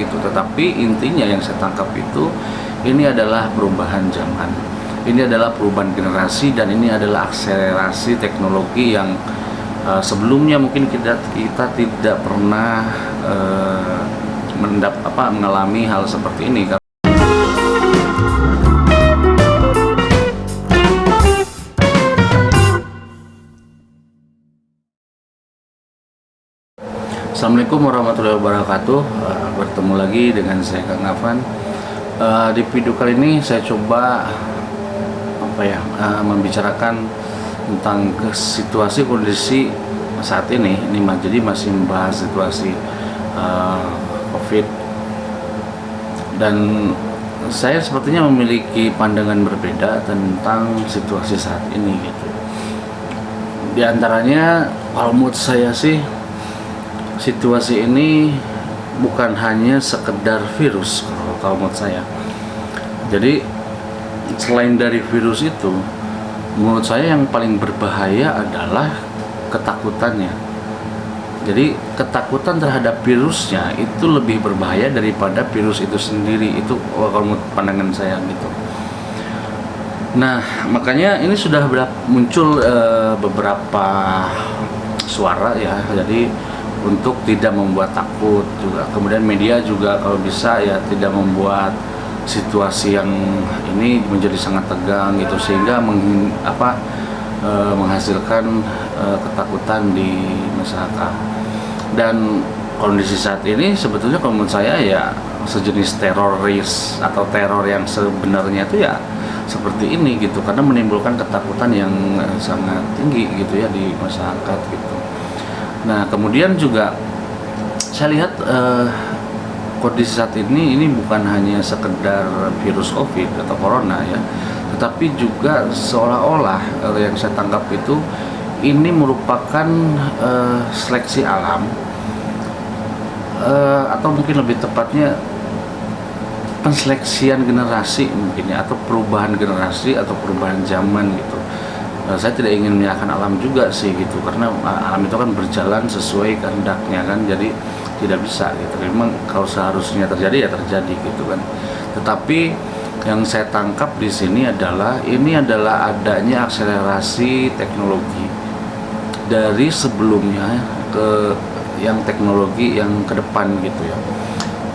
gitu. Tetapi intinya yang saya tangkap itu, ini adalah perubahan zaman, ini adalah perubahan generasi, dan ini adalah akselerasi teknologi yang sebelumnya mungkin kita tidak pernah mengalami hal seperti ini. Assalamualaikum warahmatullahi wabarakatuh. Bertemu lagi dengan saya Kang Afan. Di video kali ini saya coba membicarakan tentang situasi kondisi saat ini. Jadi masih membahas situasi COVID, dan saya sepertinya memiliki pandangan berbeda tentang situasi saat ini gitu. Di antaranya, kalau menurut saya sih, situasi ini bukan hanya sekedar virus kalau menurut saya. Jadi selain dari virus itu, menurut saya yang paling berbahaya adalah ketakutannya. Jadi ketakutan terhadap virusnya itu lebih berbahaya daripada virus itu sendiri. Itu kalau menurut pandangan saya gitu. Nah, makanya ini sudah muncul beberapa suara ya. Jadi untuk tidak membuat takut juga, kemudian media juga kalau bisa ya tidak membuat situasi yang ini menjadi sangat tegang gitu, sehingga menghasilkan ketakutan di masyarakat. Dan kondisi saat ini sebetulnya kalau menurut saya ya sejenis teroris atau teror yang sebenarnya itu ya seperti ini gitu, karena menimbulkan ketakutan yang sangat tinggi gitu ya di masyarakat gitu. Nah, kemudian juga saya lihat kondisi saat ini bukan hanya sekedar virus COVID atau corona ya, tetapi juga seolah-olah yang saya tangkap itu ini merupakan seleksi alam, atau mungkin lebih tepatnya penseleksian generasi mungkin ya, atau perubahan generasi atau perubahan zaman gitu. Saya tidak ingin menyalahkan alam juga sih gitu, karena alam itu kan berjalan sesuai kehendaknya kan, jadi tidak bisa gitu. Memang kalau seharusnya terjadi ya terjadi gitu kan. Tetapi yang saya tangkap di sini adalah adanya akselerasi teknologi dari sebelumnya ke yang teknologi yang ke depan gitu ya.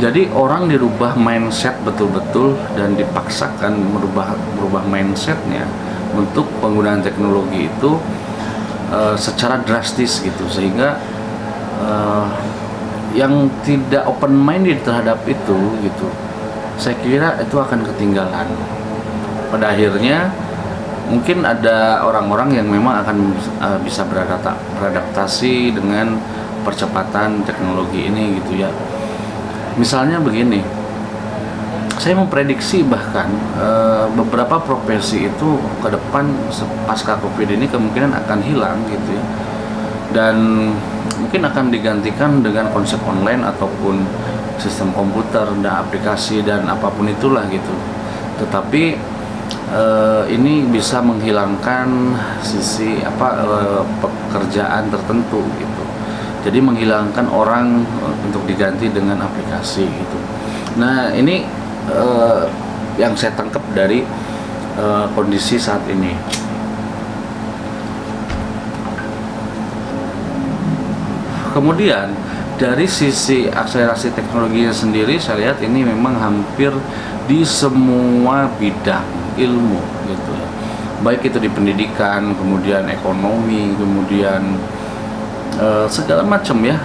Jadi orang dirubah mindset betul-betul dan dipaksakan merubah mindsetnya untuk penggunaan teknologi itu secara drastis gitu, sehingga yang tidak open minded terhadap itu gitu, saya kira itu akan ketinggalan. Pada akhirnya mungkin ada orang-orang yang memang akan bisa beradaptasi dengan percepatan teknologi ini gitu ya. Misalnya begini, saya memprediksi bahkan beberapa profesi itu ke depan pasca COVID ini kemungkinan akan hilang gitu ya, dan mungkin akan digantikan dengan konsep online ataupun sistem komputer dan aplikasi dan apapun itulah gitu. Tetapi ini bisa menghilangkan sisi pekerjaan tertentu gitu. Jadi menghilangkan orang untuk diganti dengan aplikasi gitu. Nah, ini yang saya tangkap dari kondisi saat ini. Kemudian dari sisi akselerasi teknologinya sendiri, saya lihat ini memang hampir di semua bidang ilmu gitu ya. Baik itu di pendidikan, kemudian ekonomi, kemudian segala macam ya.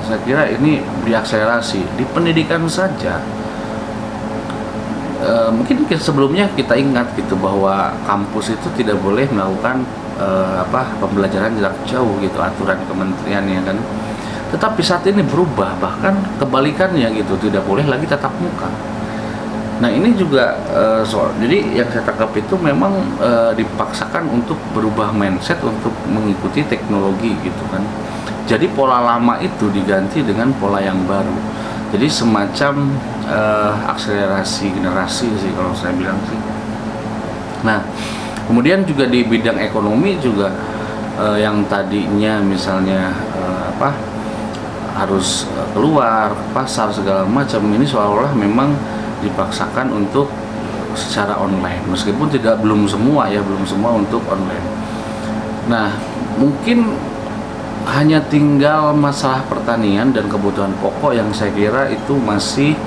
Saya kira ini diakselerasi di pendidikan saja. Mungkin sebelumnya kita ingat gitu bahwa kampus itu tidak boleh melakukan pembelajaran jarak jauh gitu, aturan kementerian ya kan. Tetapi saat ini berubah, bahkan kebalikannya gitu, tidak boleh lagi tatap muka. Nah, ini juga jadi yang saya tangkap itu memang dipaksakan untuk berubah mindset untuk mengikuti teknologi gitu kan. Jadi pola lama itu diganti dengan pola yang baru. Jadi semacam akselerasi generasi sih kalau saya bilang sih. Nah, kemudian juga di bidang ekonomi juga yang tadinya misalnya harus keluar ke pasar segala macam. Ini seolah-olah memang dipaksakan untuk secara online, meskipun belum semua untuk online. Nah, mungkin hanya tinggal masalah pertanian dan kebutuhan pokok yang saya kira itu masih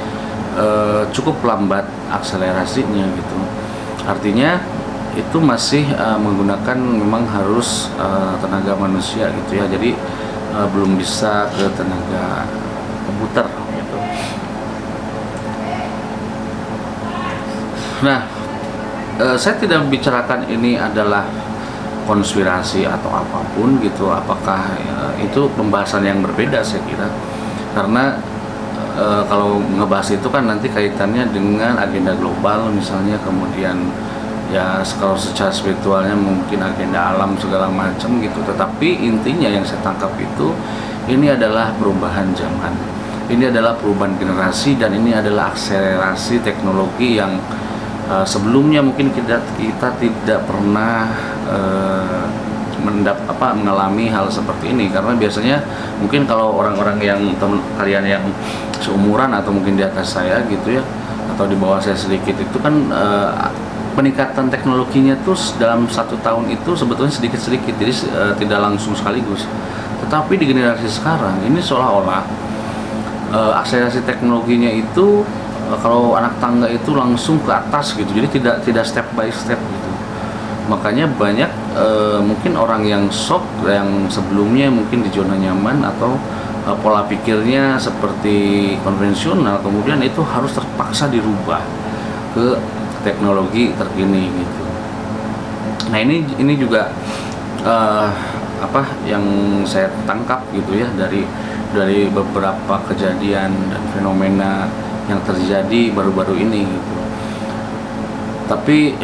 cukup lambat akselerasinya gitu. Artinya itu masih menggunakan memang harus tenaga manusia gitu ya. Jadi belum bisa ke tenaga komputer gitu. Nah, saya tidak membicarakan ini adalah konspirasi atau apapun gitu. Apakah itu pembahasan yang berbeda saya kira. Karena kalau ngebahas itu kan nanti kaitannya dengan agenda global misalnya, kemudian ya kalau secara spiritualnya mungkin agenda alam segala macam gitu. Tetapi intinya yang saya tangkap itu ini adalah perubahan zaman, ini adalah perubahan generasi, dan ini adalah akselerasi teknologi yang sebelumnya mungkin kita tidak pernah mengalami hal seperti ini. Karena biasanya mungkin kalau orang-orang yang kalian yang seumuran atau mungkin di atas saya gitu ya, atau di bawah saya sedikit, itu kan peningkatan teknologinya tuh dalam 1 tahun itu sebetulnya sedikit-sedikit, jadi tidak langsung sekaligus. Tetapi di generasi sekarang ini seolah-olah akselerasi teknologinya itu kalau anak tangga itu langsung ke atas gitu, jadi tidak step by step gitu. Makanya banyak mungkin orang yang shock, yang sebelumnya mungkin di zona nyaman atau pola pikirnya seperti konvensional, kemudian itu harus terpaksa dirubah ke teknologi terkini gitu. Nah, ini juga yang saya tangkap gitu ya dari beberapa kejadian dan fenomena yang terjadi baru-baru ini gitu. Tapi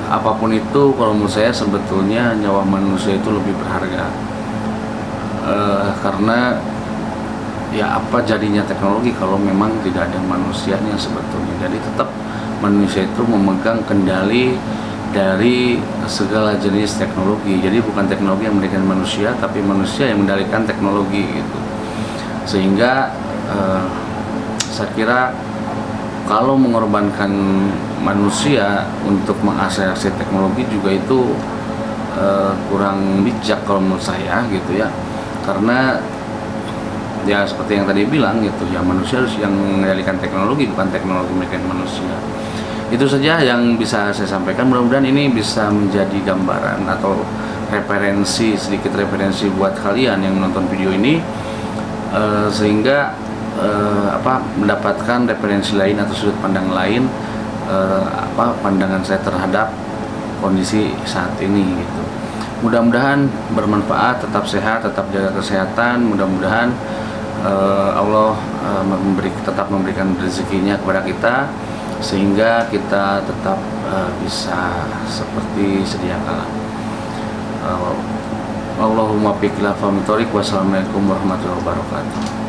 apapun itu, kalau menurut saya sebetulnya nyawa manusia itu lebih berharga. Karena ya apa jadinya teknologi kalau memang tidak ada manusianya sebetulnya. Jadi tetap manusia itu memegang kendali dari segala jenis teknologi. Jadi bukan teknologi yang mengendalikan manusia, tapi manusia yang mengendalikan teknologi gitu. Sehingga saya kira kalau mengorbankan manusia untuk mengakselerasi teknologi juga itu kurang bijak kalau menurut saya gitu ya. Karena ya seperti yang tadi bilang gitu ya, manusia harus yang mengendalikan teknologi, bukan teknologi mengendalikan manusia. Itu saja yang bisa saya sampaikan. Mudah-mudahan ini bisa menjadi gambaran atau sedikit referensi buat kalian yang menonton video ini, sehingga mendapatkan referensi lain atau sudut pandang lain, pandangan saya terhadap kondisi saat ini gitu. Mudah-mudahan bermanfaat, tetap sehat, tetap jaga kesehatan. Mudah-mudahan Allah tetap memberikan rezekinya kepada kita, sehingga kita tetap bisa seperti sedia kala. Allahumma biqla fa min thoriq. Wassalamualaikum warahmatullahi wabarakatuh.